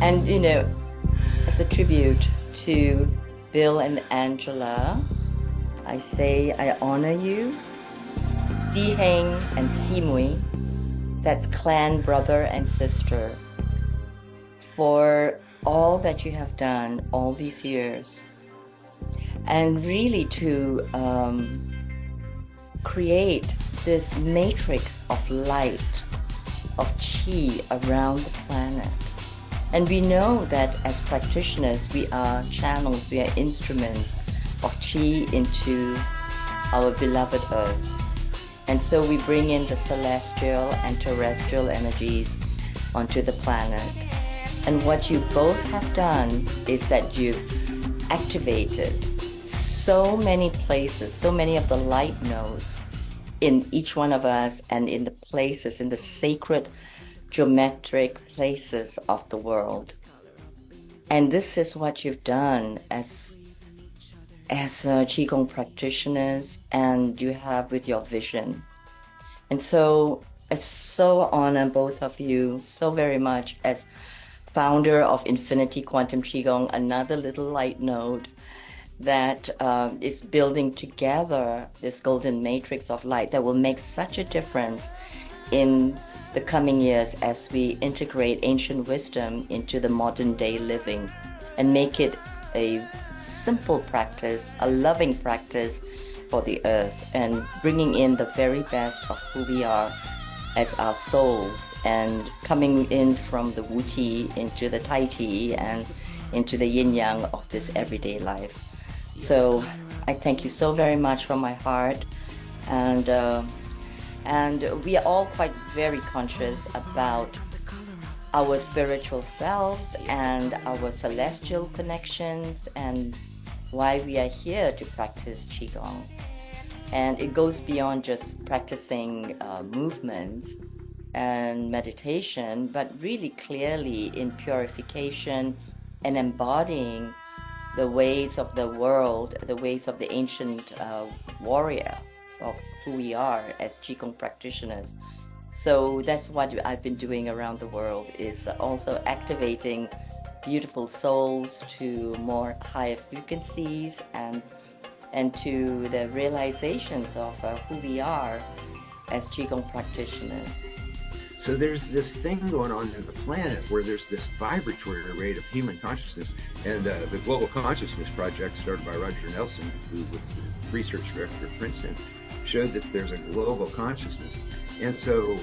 And, as a tribute to Bill and Angela, I say I honor you, Si Heng and Si Mui, that's clan brother and sister, for all that you have done all these years. And really to create this matrix of light, of chi around the planet. And we know that as practitioners, we are channels, we are instruments of chi into our beloved Earth. And so we bring in the celestial and terrestrial energies onto the planet. And what you both have done is that you've activated so many places, so many of the light nodes in each one of us and in the places, in the sacred geometric places of the world. And this is what you've done as Qigong practitioners, and you have with your vision. And so I so honor both of you so very much as founder of Infinity Quantum Qigong, another little light node that is building together this golden matrix of light that will make such a difference in the coming years as we integrate ancient wisdom into the modern day living and make it a simple practice, a loving practice for the earth, and bringing in the very best of who we are as our souls, and coming in from the Wu Qi into the Tai Chi and into the yin yang of this everyday life. So I thank you so very much from my heart, and we are all quite very conscious about our spiritual selves and our celestial connections and why we are here to practice Qigong. And it goes beyond just practicing movements and meditation, but really clearly in purification and embodying the ways of the world, the ways of the ancient warrior of who we are as Qigong practitioners. So that's what I've been doing around the world, is also activating beautiful souls to more higher frequencies and to the realizations of who we are as Qigong practitioners. So there's this thing going on in the planet where there's this vibratory rate of human consciousness, and the Global Consciousness Project, started by Roger Nelson, who was the research director at Princeton, showed that there's a global consciousness. And so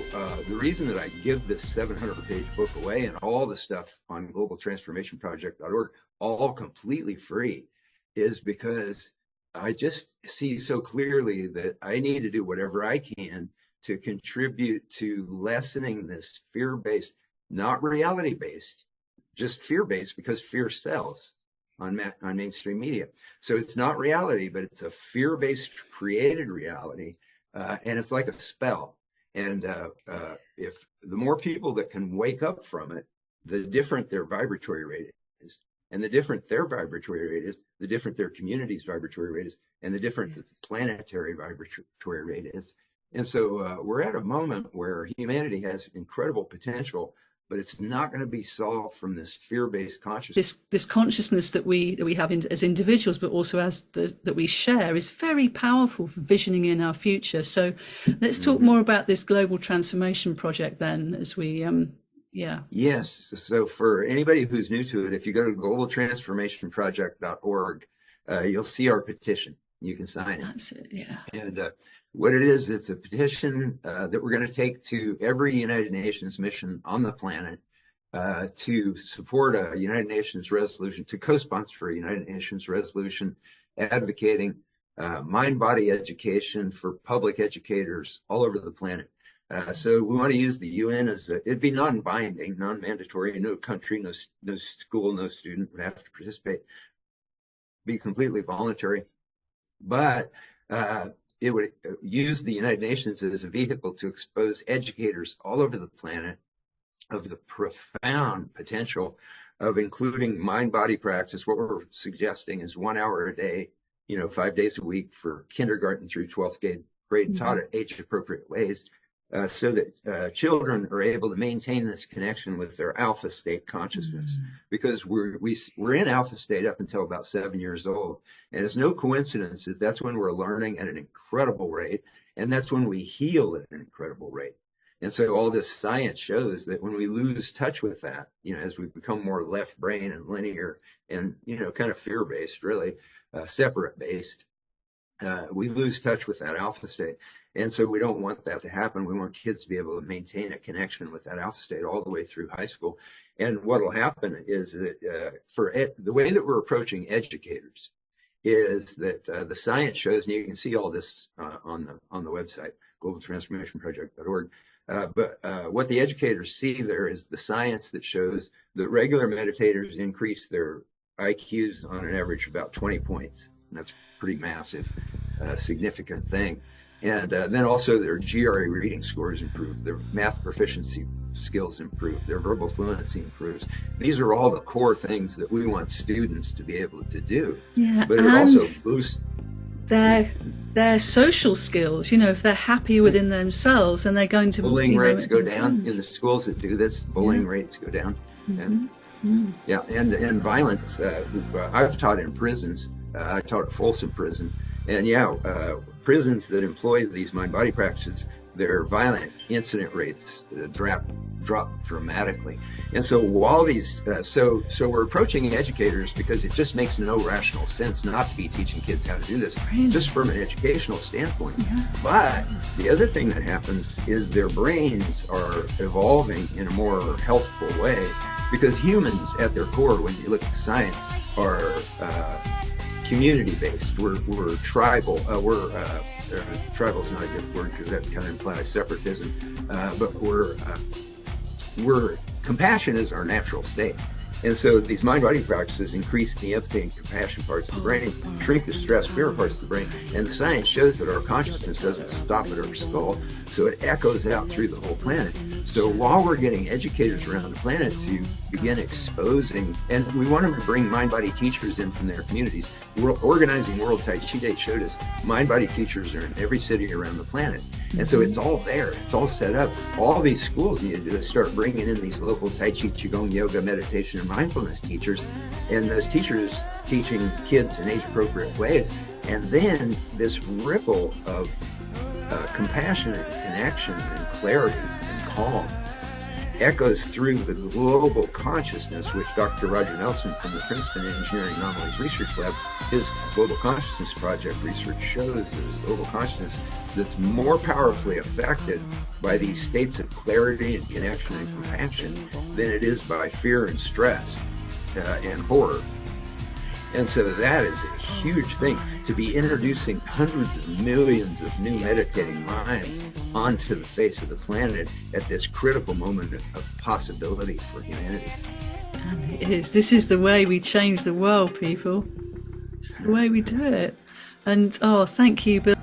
the reason that I give this 700-page book away and all the stuff on globaltransformationproject.org, all completely free, is because I just see so clearly that I need to do whatever I can to contribute to lessening this fear-based, not reality-based, just fear-based, because fear sells on mainstream media. So it's not reality, but it's a fear-based created reality, and it's like a spell. And if the more people that can wake up from it, the different their vibratory rate is. And the different their vibratory rate is, the different their community's vibratory rate is, and the different the planetary vibratory rate is. And so we're at a moment where humanity has incredible potential, but it's not going to be solved from this fear-based consciousness. This consciousness that we have as individuals, but also as that we share, is very powerful for visioning in our future. So let's talk more about this global transformation project then, as we Yes. So for anybody who's new to it, if you go to globaltransformationproject.org, you'll see our petition. You can sign it. That's it. Yeah. And what it is, it's a petition that we're going to take to every United Nations mission on the planet to support a United Nations resolution, to co-sponsor a United Nations resolution advocating mind-body education for public educators all over the planet. So we want to use the UN as it'd be non-binding, non-mandatory. No country, no school, no student would have to participate. Be completely voluntary, but it would use the United Nations as a vehicle to expose educators all over the planet of the profound potential of including mind-body practice. What we're suggesting is 1 hour a day, 5 days a week for kindergarten through 12th grade, taught at age-appropriate ways. so that children are able to maintain this connection with their alpha state consciousness, because we're in alpha state up until about 7 years old, and it's no coincidence that that's when we're learning at an incredible rate, and that's when we heal at an incredible rate. And so all this science shows that when we lose touch with that, as we become more left brain and linear and kind of fear-based, really separate-based, we lose touch with that alpha state. And so we don't want that to happen. We want kids to be able to maintain a connection with that alpha state all the way through high school. And what will happen is that the way that we're approaching educators is that the science shows, and you can see all this on the website, globaltransformationproject.org. But what the educators see there is the science that shows that regular meditators increase their IQs on an average about 20 points. And that's pretty massive, significant thing. And then also their GRE reading scores improve, their math proficiency skills improve, their verbal fluency improves. These are all the core things that we want students to be able to do. Yeah, but it also boosts their social skills. If they're happy within themselves, and they're going to bullying rates go down in the schools that do this. Bullying rates go down. And violence. I've taught in prisons. I taught at Folsom Prison, and prisons that employ these mind-body practices, their violent incident rates drop dramatically. And so while these, so we're approaching educators because it just makes no rational sense not to be teaching kids how to do this, just from an educational standpoint. But the other thing that happens is their brains are evolving in a more healthful way, because humans at their core, when you look at the science, are community-based. We're tribal. Tribal is not a good word because that kind of implies separatism. But compassion is our natural state. And so these mind-body practices increase the empathy and compassion parts of the brain, shrink the stress, fear parts of the brain. And the science shows that our consciousness doesn't stop at our skull, so it echoes out through the whole planet. So while we're getting educators around the planet to begin exposing, and we want them to bring mind-body teachers in from their communities. We're organizing World Tai Chi Day showed us mind-body teachers are in every city around the planet. And so it's all there. It's all set up. All these schools need to do is start bringing in these local Tai Chi, Qigong, yoga, meditation, and mindfulness teachers. And those teachers teaching kids in age-appropriate ways. And then this ripple of compassion and connection and clarity and calm echoes through the global consciousness, which Dr. Roger Nelson from the Princeton Engineering Anomalies Research Lab, his Global Consciousness Project research shows there's global consciousness that's more powerfully affected by these states of clarity and connection and compassion than it is by fear and stress and horror. And so that is a huge thing, to be introducing hundreds of millions of new meditating minds onto the face of the planet at this critical moment of possibility for humanity. And it is. This is the way we change the world, people. It's the way we do it. And thank you, Bill.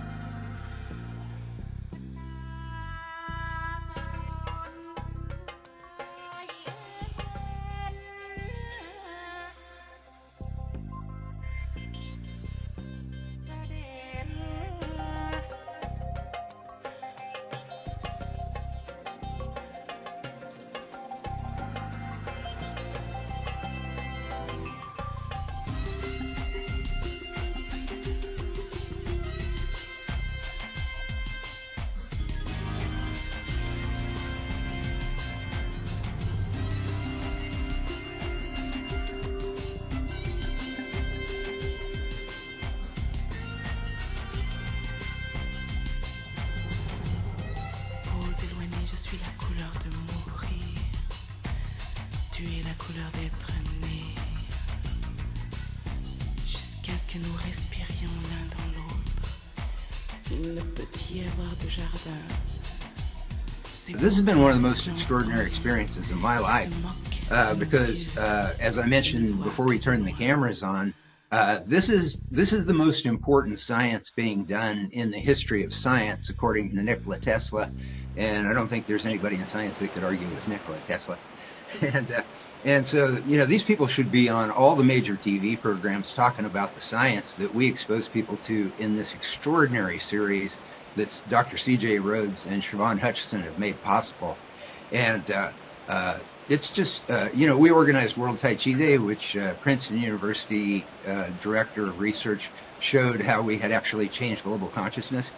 This has been one of the most extraordinary experiences of my life because, as I mentioned before we turned the cameras on, this is the most important science being done in the history of science, according to Nikola Tesla. And I don't think there's anybody in science that could argue with Nikola Tesla. And so, these people should be on all the major TV programs talking about the science that we expose people to in this extraordinary series that Dr. C.J. Rhodes and Siobhan Hutchison have made possible. And it's just, we organized World Tai Chi Day, which Princeton University Director of Research showed how we had actually changed global consciousness.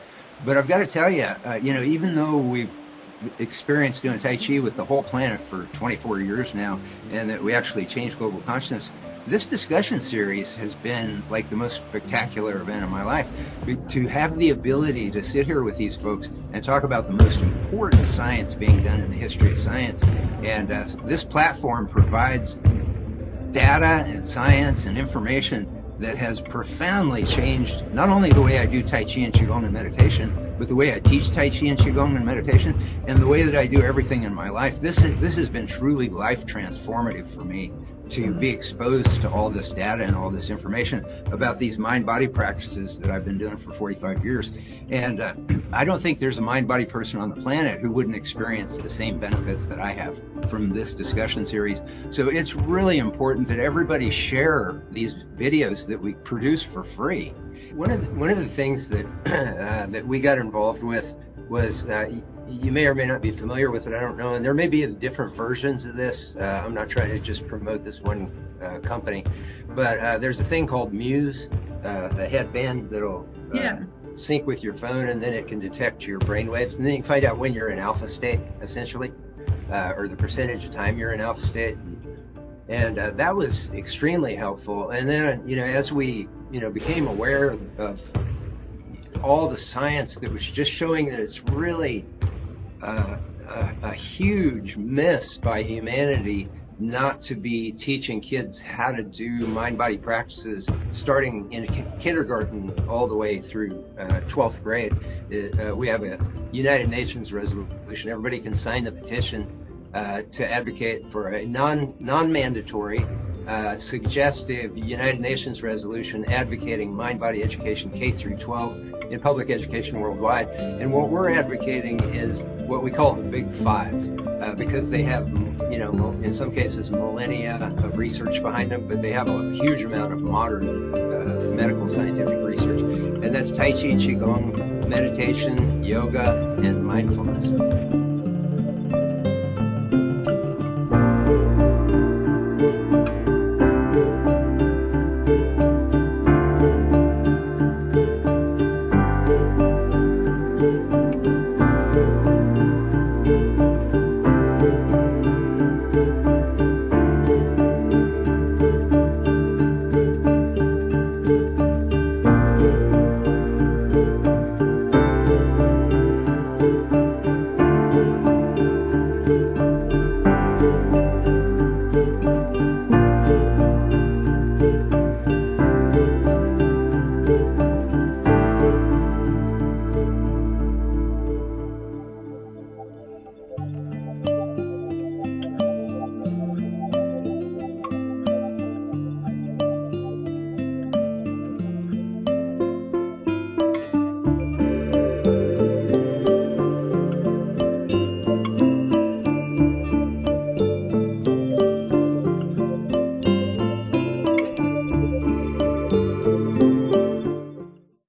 But I've got to tell you, even though we've experienced doing Tai Chi with the whole planet for 24 years now, and that we actually changed global consciousness, this discussion series has been like the most spectacular event of my life. To have the ability to sit here with these folks and talk about the most important science being done in the history of science. And this platform provides data and science and information that has profoundly changed not only the way I do Tai Chi and Qigong and meditation, but the way I teach Tai Chi and Qigong and meditation, and the way that I do everything in my life. This has been truly life transformative for me, to be exposed to all this data and all this information about these mind-body practices that I've been doing for 45 years. And I don't think there's a mind-body person on the planet who wouldn't experience the same benefits that I have from this discussion series. So it's really important that everybody share these videos that we produce for free. One of the things that that we got involved with was, you may or may not be familiar with it, I don't know, and there may be different versions of this. I'm not trying to just promote this one company, but there's a thing called Muse, a headband that'll sync with your phone, and then it can detect your brainwaves, and then you can find out when you're in alpha state, essentially, or the percentage of time you're in alpha state. And that was extremely helpful. And then, as we, became aware of all the science that was just showing that it's really a huge miss by humanity not to be teaching kids how to do mind-body practices starting in kindergarten all the way through 12th grade. We have a United Nations resolution. Everybody can sign the petition to advocate for a non-mandatory, suggestive United Nations resolution advocating mind-body education K through 12 in public education worldwide. And what we're advocating is what we call the Big Five, because they have, in some cases, millennia of research behind them, but they have a huge amount of modern medical scientific research. And that's Tai Chi, Qigong, meditation, yoga, and mindfulness.